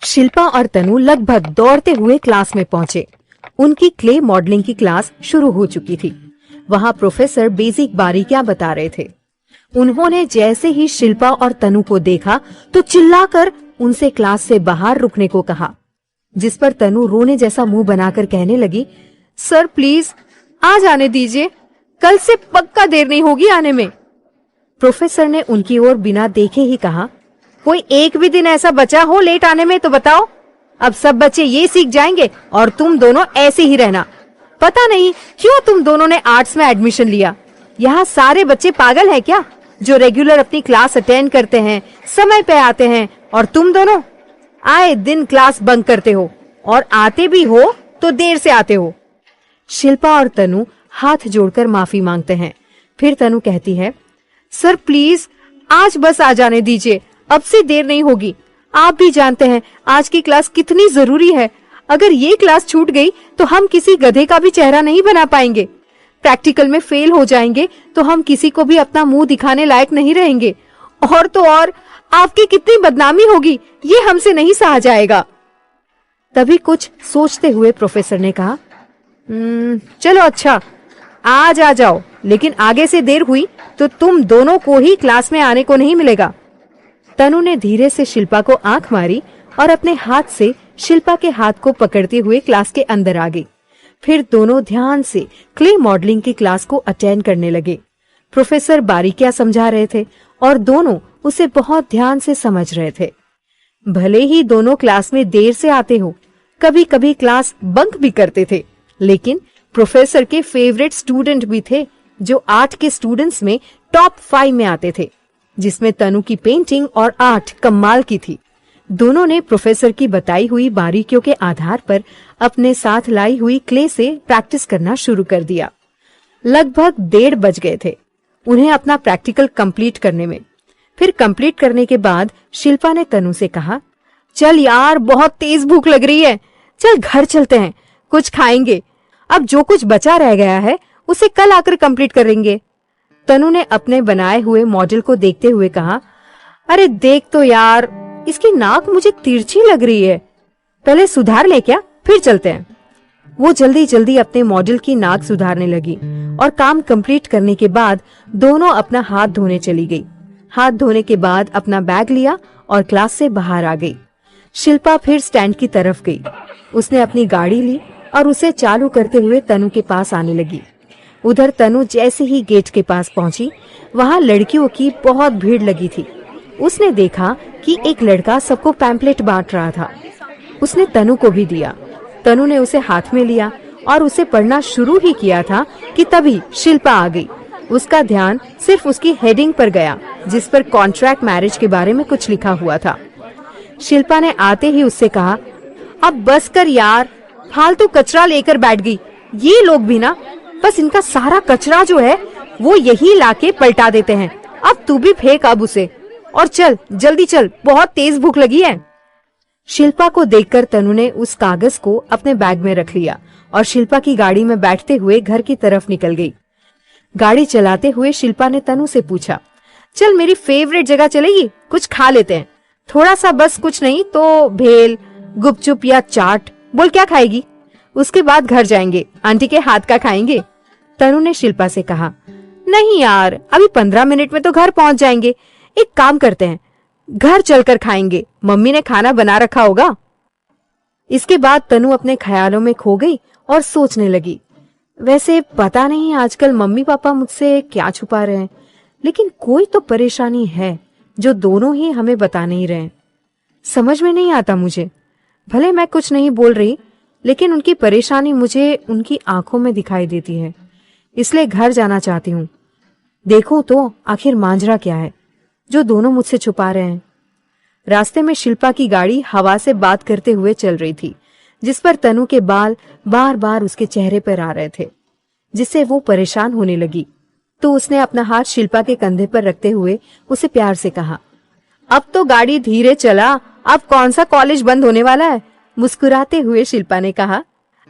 शिल्पा और तनु लगभग दौड़ते हुए क्लास में पहुंचे। उनकी क्ले मॉडलिंग की क्लास शुरू हो चुकी थी। वहां प्रोफेसर बेसिक बारीकियां बता रहे थे। उन्होंने जैसे ही शिल्पा और तनु को देखा तो चिल्लाकर उनसे क्लास से बाहर रुकने को कहा, जिस पर तनु रोने जैसा मुंह बनाकर कहने लगी, सर प्लीज आज आने दीजिए, कल से पक्का देर नहीं होगी आने में। प्रोफेसर ने उनकी ओर बिना देखे ही कहा, कोई एक भी दिन ऐसा बचा हो लेट आने में तो बताओ। अब सब बच्चे ये सीख जाएंगे और तुम दोनों ऐसे ही रहना। पता नहीं क्यों तुम दोनों ने आर्ट्स में एडमिशन लिया। यहाँ सारे बच्चे पागल हैं क्या, जो रेगुलर अपनी क्लास अटेंड करते हैं, समय पे आते हैं, और तुम दोनों आए दिन क्लास बंक करते हो और आते भी हो तो देर से आते हो। शिल्पा और तनु हाथ जोड़कर माफी मांगते हैं। फिर तनु कहती है, सर प्लीज आज बस आ जाने दीजिए, अब से देर नहीं होगी। आप भी जानते हैं आज की क्लास कितनी जरूरी है। अगर ये क्लास छूट गई तो हम किसी गधे का भी चेहरा नहीं बना पाएंगे। प्रैक्टिकल में फेल हो जाएंगे तो हम किसी को भी अपना मुंह दिखाने लायक नहीं रहेंगे। और तो और आपकी कितनी बदनामी होगी, ये हमसे नहीं सहा जाएगा। तभी कुछ सोचते हुए प्रोफेसर ने कहा, चलो अच्छा आज आ जाओ, लेकिन आगे से देर हुई तो तुम दोनों को ही क्लास में आने को नहीं मिलेगा। तनु ने धीरे से शिल्पा को आंख मारी और अपने हाथ से शिल्पा के हाथ को पकड़ते हुए क्लास के अंदर आ गई। फिर दोनों ध्यान से क्ले मॉडलिंग की क्लास को अटेंड करने लगे। प्रोफेसर बारीकियां समझा रहे थे और दोनों उसे बहुत ध्यान से समझ रहे थे। भले ही दोनों क्लास में देर से आते हो, कभी कभी क्लास बंक भी करते थे, लेकिन प्रोफेसर के फेवरेट स्टूडेंट भी थे, जो आर्ट के स्टूडेंट्स में टॉप 5 में आते थे, जिसमें तनु की पेंटिंग और आर्ट कमाल की थी। दोनों ने प्रोफेसर की बताई हुई बारीकियों के आधार पर अपने साथ लाई हुई क्ले से प्रैक्टिस करना शुरू कर दिया। लगभग 1:30 बज गए थे उन्हें अपना प्रैक्टिकल कंप्लीट करने में। फिर कंप्लीट करने के बाद शिल्पा ने तनु से कहा, चल यार बहुत तेज भूख लग रही है, चल घर चलते हैं, कुछ खाएंगे। अब जो कुछ बचा रह गया है उसे कल आकर कंप्लीट करेंगे। तनु ने अपने बनाए हुए मॉडल को देखते हुए कहा, अरे देख तो यार, इसकी नाक मुझे तिरछी लग रही है, पहले सुधार ले क्या, फिर चलते हैं। वो जल्दी जल्दी अपने मॉडल की नाक सुधारने लगी और काम कंप्लीट करने के बाद दोनों अपना हाथ धोने चली गई। हाथ धोने के बाद अपना बैग लिया और क्लास से बाहर आ गई। शिल्पा फिर स्टैंड की तरफ गई। उसने अपनी गाड़ी ली और उसे चालू करते हुए तनु के पास आने लगी। उधर तनु जैसे ही गेट के पास पहुंची, वहां लड़कियों की बहुत भीड़ लगी थी। उसने देखा कि एक लड़का सबको पैम्पलेट बांट रहा था। उसने तनु को भी दिया। तनु ने उसे हाथ में लिया और उसे पढ़ना शुरू ही किया था कि तभी शिल्पा आ गई। उसका ध्यान सिर्फ उसकी हेडिंग पर गया, जिस पर कॉन्ट्रैक्ट मैरिज के बारे में कुछ लिखा हुआ था। शिल्पा ने आते ही उससे कहा, अब बस कर यार, फालतू कचरा लेकर बैठ गई। ये लोग भी ना, बस इनका सारा कचरा जो है वो यही लाके पलटा देते हैं। अब तू भी फेंक अब उसे, और चल जल्दी चल, बहुत तेज भूख लगी है। शिल्पा को देखकर तनु ने उस कागज को अपने बैग में रख लिया और शिल्पा की गाड़ी में बैठते हुए घर की तरफ निकल गई। गाड़ी चलाते हुए शिल्पा ने तनु से पूछा, चल मेरी फेवरेट जगह चलेगी, कुछ खा लेते हैं, थोड़ा सा, बस कुछ नहीं तो भेल, गुपचुप या चाट, बोल क्या खाएगी, उसके बाद घर जाएंगे, आंटी के हाथ का खाएंगे। तनु ने शिल्पा से कहा, नहीं यार, अभी 15 मिनट में तो घर पहुंच जाएंगे। एक काम करते हैं, घर चलकर खाएंगे, मम्मी ने खाना बना रखा होगा। इसके बाद तनु अपने ख्यालों में खो गई और सोचने लगी, वैसे पता नहीं आजकल मम्मी पापा मुझसे क्या छुपा रहे हैं, लेकिन कोई तो परेशानी है जो दोनों ही हमें बता नहीं रहे। समझ में नहीं आता मुझे। भले मैं कुछ नहीं बोल रही, लेकिन उनकी परेशानी मुझे उनकी आंखों में दिखाई देती है, इसलिए घर जाना चाहती हूँ। देखो तो आखिर मांजरा क्या है जो दोनों मुझसे छुपा रहे हैं। रास्ते में शिल्पा की गाड़ी हवा से बात करते हुए चल रही थी, जिस पर तनु के बाल बार बार उसके चेहरे पर आ रहे थे, जिससे वो परेशान होने लगी। तो उसने अपना हाथ शिल्पा के कंधे पर रखते हुए उसे प्यार से कहा, अब तो गाड़ी धीरे चला, अब कौन सा कॉलेज बंद होने वाला है। मुस्कुराते हुए शिल्पा ने कहा,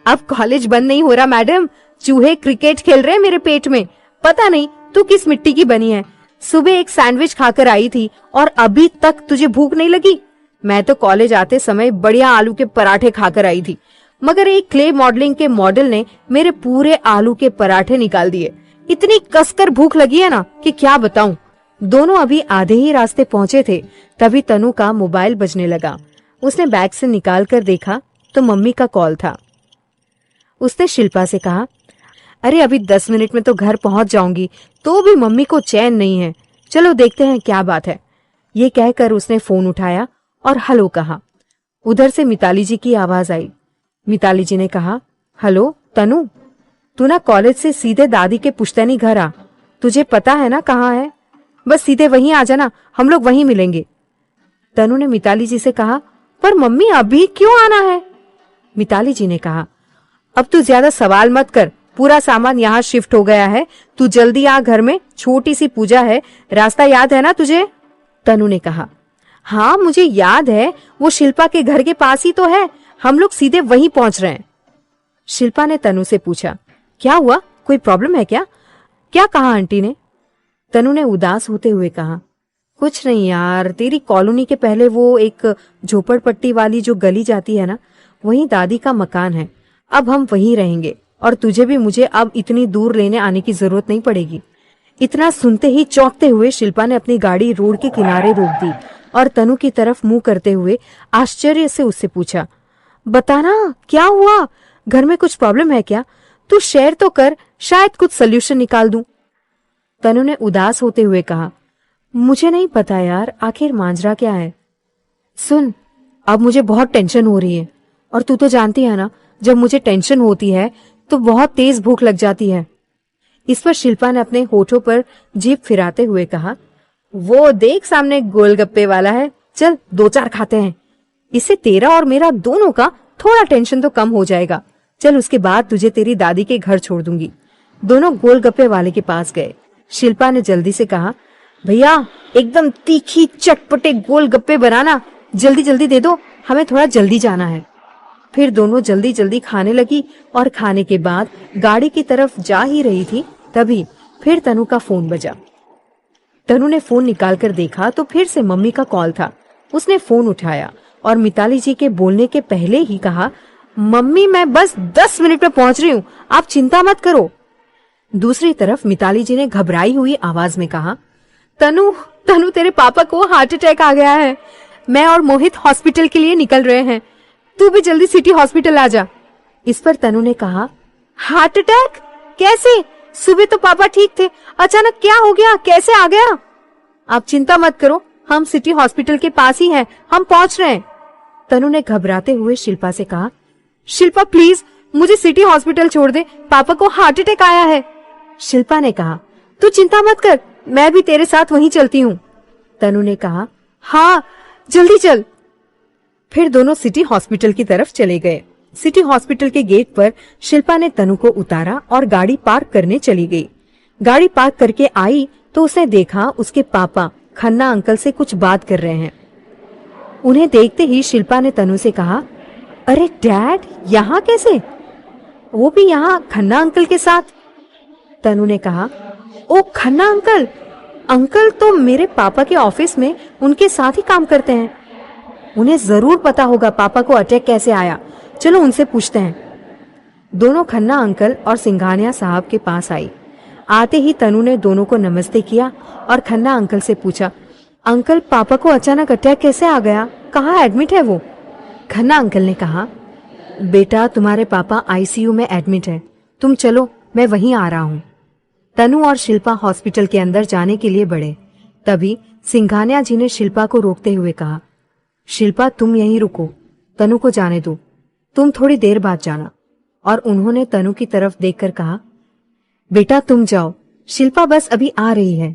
अब कॉलेज बंद नहीं हो रहा मैडम, चूहे क्रिकेट खेल रहे हैं मेरे पेट में। पता नहीं तू किस मिट्टी की बनी है। सुबह एक सैंडविच खाकर आई थी और अभी तक तुझे भूख नहीं लगी। मैं तो कॉलेज आते समय बढ़िया आलू के पराठे खाकर आई थी, मगर एक क्ले मॉडलिंग के मॉडल ने मेरे पूरे आलू के पराठे निकाल दिए। इतनी कसकर भूख लगी है ना कि क्या बताऊं। दोनों अभी आधे ही रास्ते पहुंचे थे, तभी तनु का मोबाइल बजने लगा। उसने बैग से निकाल कर देखा तो मम्मी का कॉल था। उसने शिल्पा से कहा, अरे अभी 10 मिनट में तो घर पहुंच जाऊंगी, तो भी मम्मी को चैन नहीं है। चलो देखते हैं क्या बात है। ये कहकर उसने फोन उठाया और हेलो कहा। उधर से मिताली जी की आवाज आई। मिताली जी ने कहा, हेलो तनु, तू ना कॉलेज से सीधे दादी के पुश्तैनी घर आ। तुझे पता है ना कहाँ है? बस सीधे वहीं आ जाना, हम लोग वहीं मिलेंगे। तनु ने मिताली जी से कहा, पर मम्मी अभी क्यों आना है? मिताली जी ने कहा, अब तू ज्यादा सवाल मत कर, पूरा सामान यहाँ शिफ्ट हो गया है, तू जल्दी आ, घर में छोटी सी पूजा है, रास्ता याद है ना तुझे? तनु ने कहा, हाँ मुझे याद है, वो शिल्पा के घर के पास ही तो है, हम लोग सीधे वहीं पहुंच रहे हैं। शिल्पा ने तनु से पूछा, क्या हुआ, कोई प्रॉब्लम है क्या? क्या कहा आंटी ने? तनु ने उदास होते हुए कहा, कुछ नहीं यार, तेरी कॉलोनी के पहले वो एक झोपड़पट्टी वाली जो गली जाती है ना, वहीं दादी का मकान है। अब हम वहीं रहेंगे और तुझे भी मुझे अब इतनी दूर लेने आने की जरूरत नहीं पड़ेगी। इतना सुनते ही चौंकते हुए शिल्पा ने अपनी गाड़ी रोड के किनारे रोक दी और तनु की तरफ मुंह करते हुए आश्चर्य से उससे पूछा, बताना क्या हुआ, घर में कुछ प्रॉब्लम है क्या? तू शेयर तो कर, शायद कुछ सोल्यूशन निकाल दूं। तनु ने उदास होते हुए कहा, मुझे नहीं पता यार, आखिर मांजरा क्या है। सुन, अब मुझे बहुत टेंशन हो रही है और तू तो जानती है ना, जब मुझे टेंशन होती है तो बहुत तेज भूख लग जाती है। इस पर शिल्पा ने अपने होठों पर जीभ फिराते हुए कहा, वो देख सामने गोलगप्पे वाला है, चल 2-4 खाते हैं, इससे तेरा और मेरा दोनों का थोड़ा टेंशन तो कम हो जाएगा। चल उसके बाद तुझे तेरी दादी के घर छोड़ दूंगी। दोनों गोलगप्पे वाले के पास गए। शिल्पा ने जल्दी से कहा, भैया एकदम तीखी चटपटे गोलगप्पे बनाना, जल्दी जल्दी दे दो, हमें थोड़ा जल्दी जाना है। फिर दोनों जल्दी जल्दी खाने लगी और खाने के बाद गाड़ी की तरफ जा ही रही थी, तभी फिर तनु का फोन बजा। तनु ने फोन निकालकर देखा तो फिर से मम्मी का कॉल था। उसने फोन उठाया और मिताली जी के बोलने के पहले ही कहा, मम्मी मैं बस 10 मिनट में पहुंच रही हूँ, आप चिंता मत करो। दूसरी तरफ मिताली जी ने घबराई हुई आवाज में कहा, तनु तनु तेरे पापा को हार्ट अटैक आ गया है, मैं और मोहित हॉस्पिटल के लिए निकल रहे हैं, तू भी जल्दी सिटी हॉस्पिटल आ जा। इस पर तनु ने कहा, हार्ट अटैक कैसे? सुबह तो पापा ठीक थे, अचानक क्या हो गया, कैसे आ गया? आप चिंता मत करो, हम सिटी हॉस्पिटल के पास ही हैं, हम पहुंच रहे हैं। तनु ने घबराते हुए शिल्पा से कहा, शिल्पा प्लीज मुझे सिटी हॉस्पिटल छोड़ दे, पापा को हार्ट अटैक आया है। शिल्पा ने कहा, तू चिंता मत कर, मैं भी तेरे साथ वहीं चलती हूँ। तनु ने कहा, हाँ जल्दी चल। फिर दोनों सिटी हॉस्पिटल की तरफ चले गए। सिटी हॉस्पिटल के गेट पर शिल्पा ने तनु को उतारा और गाड़ी पार्क करने चली गई। गाड़ी पार्क करके आई तो उसने देखा उसके पापा खन्ना अंकल से कुछ बात कर रहे हैं। उन्हें देखते ही शिल्पा ने तनु से कहा, अरे डैड यहाँ कैसे? वो भी यहाँ खन्ना अंकल के साथ? तनु ने कहा, ओ खन्ना अंकल, अंकल तो मेरे पापा के ऑफिस में उनके साथ ही काम करते हैं, उन्हें जरूर पता होगा पापा को अटैक कैसे आया, चलो उनसे पूछते हैं। दोनों खन्ना अंकल और सिंघानिया साहब के पास आई। आते ही तनु ने दोनों को नमस्ते किया और खन्ना अंकल से पूछा, अंकल पापा को अचानक अटैक कैसे आ गया, कहाँ एडमिट है वो? खन्ना अंकल ने कहा, बेटा तुम्हारे पापा आईसीयू में एडमिट है, तुम चलो मैं वहीं आ रहा हूँ। तनु और शिल्पा हॉस्पिटल के अंदर जाने के लिए बढ़े। तभी सिंघानिया जी ने शिल्पा को रोकते हुए कहा, शिल्पा तुम यहीं रुको, तनु को जाने दो, तुम थोड़ी देर बाद जाना। और उन्होंने तनु की तरफ देखकर कहा, बेटा तुम जाओ, शिल्पा बस अभी आ रही है।